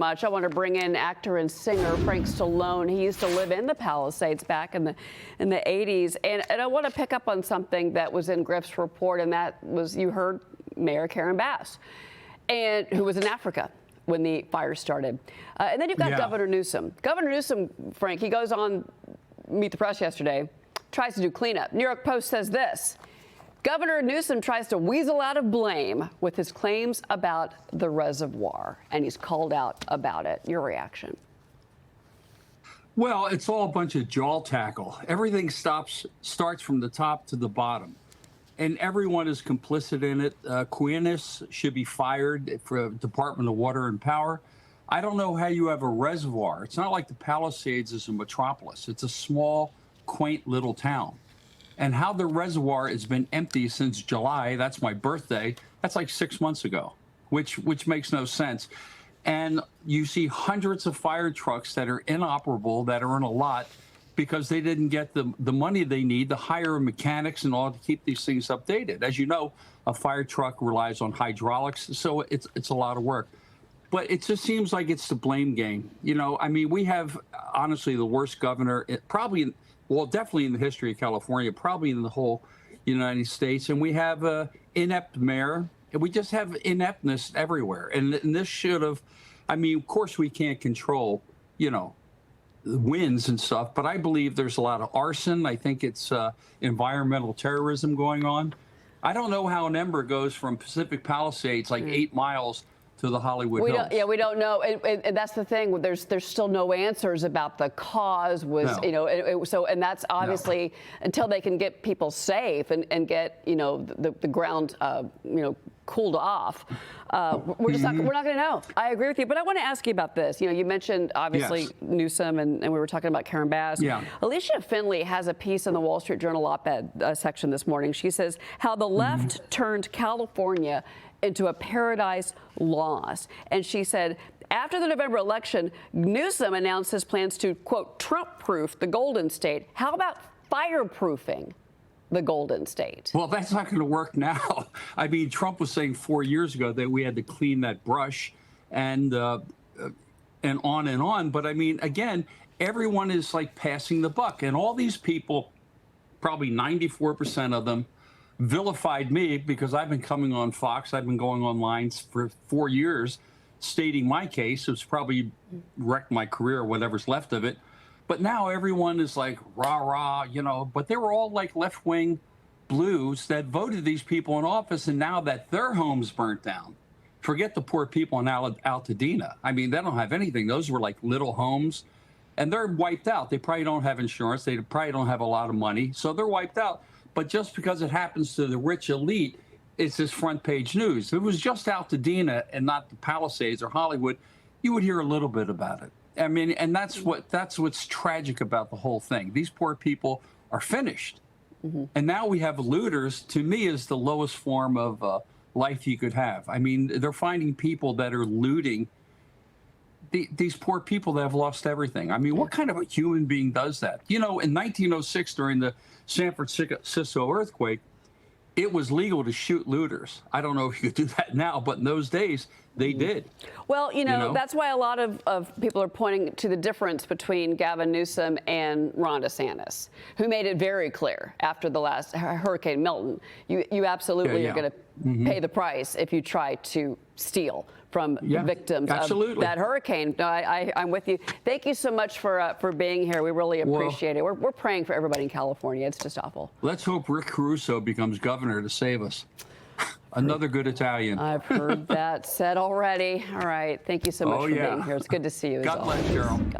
Much. I want to bring in actor and singer Frank Stallone. He used to live in the Palisades back in the 80s. And I want to pick up on something that was in Griff's report, and that was, you heard Mayor Karen Bass, and who was in Africa when the fire started. And then you've got Governor Newsom. Governor Newsom, Frank, he goes on Meet the Press yesterday, tries to do cleanup. New York Post says this: Governor Newsom tries to weasel out of blame with his claims about the reservoir, and he's called out about it. Your reaction? Well, it's all a bunch of jaw tackle. Everything starts from the top to the bottom, and everyone is complicit in it. Quinis should be fired for Department of Water and Power. I don't know how you have a reservoir. It's not like the Palisades is a metropolis. It's a small, quaint little town. And how the reservoir has been empty since July, that's my birthday, that's like 6 months ago, which makes no sense. And you see hundreds of fire trucks that are inoperable, that are in a lot, because they didn't get the money they need to hire mechanics and all to keep these things updated. As you know, a fire truck relies on hydraulics, so it's a lot of work. But it just seems like it's the blame game. You know, I mean, we have, honestly, the worst governor, probably, well, definitely in the history of California, probably in the whole United States. And we have an inept mayor, and we just have ineptness everywhere. And this should have, I mean, of course, we can't control, you know, the winds and stuff, but I believe there's a lot of arson. I think it's environmental terrorism going on. I don't know how an ember goes from Pacific Palisades, like 8 miles, to the Hollywood Hills. Yeah, we don't know, and that's the thing. There's still no answers about the cause. You know, and that's obviously until they can get people safe and get the ground cooled off. We're just not going to know. I agree with you, but I want to ask you about this. You mentioned obviously Newsom, and we were talking about Karen Bass. Yeah. Alicia Finley has a piece in the Wall Street Journal op-ed section this morning. She says how the left turned California into a paradise lost. And she said, after the November election, Newsom announced his plans to, quote, Trump-proof the Golden State. How about fireproofing the Golden State? Well, that's not going to work now. I mean, Trump was saying 4 years ago that we had to clean that brush and on and on. But I mean, again, everyone is like passing the buck. And all these people, probably 94% of them, vilified me because I've been coming on Fox. I've been going online for 4 years stating my case. It's probably wrecked my career, whatever's left of it. But now everyone is like, rah, rah, but they were all like left-wing blues that voted these people in office. And now that their homes burnt down, forget the poor people in Altadena. I mean, they don't have anything. Those were like little homes and they're wiped out. They probably don't have insurance. They probably don't have a lot of money. So they're wiped out. But just because it happens to the rich elite, it's this front page news. If it was just Altadena and not the Palisades or Hollywood, you would hear a little bit about it. I mean, and that's what's tragic about the whole thing. These poor people are finished. And now we have looters. To me, is the lowest form of life you could have. I mean, they're finding people that are looting these poor people that have lost everything. I mean, what kind of a human being does that? You know, in 1906, during the San Francisco earthquake, it was legal to shoot looters. I don't know if you could do that now, but in those days, they did. Well, that's why a lot of people are pointing to the difference between Gavin Newsom and Ron DeSantis, who made it very clear after the last Hurricane Milton, you absolutely are going to pay the price if you try to steal from victims of that hurricane. No, I'm with you. Thank you so much for being here. We really appreciate it. We're praying for everybody in California. It's just awful. Let's hope Rick Caruso becomes governor to save us. Another good Italian. I've heard that said already. All right. Thank you so much for being here. It's good to see you. God bless, Gerald.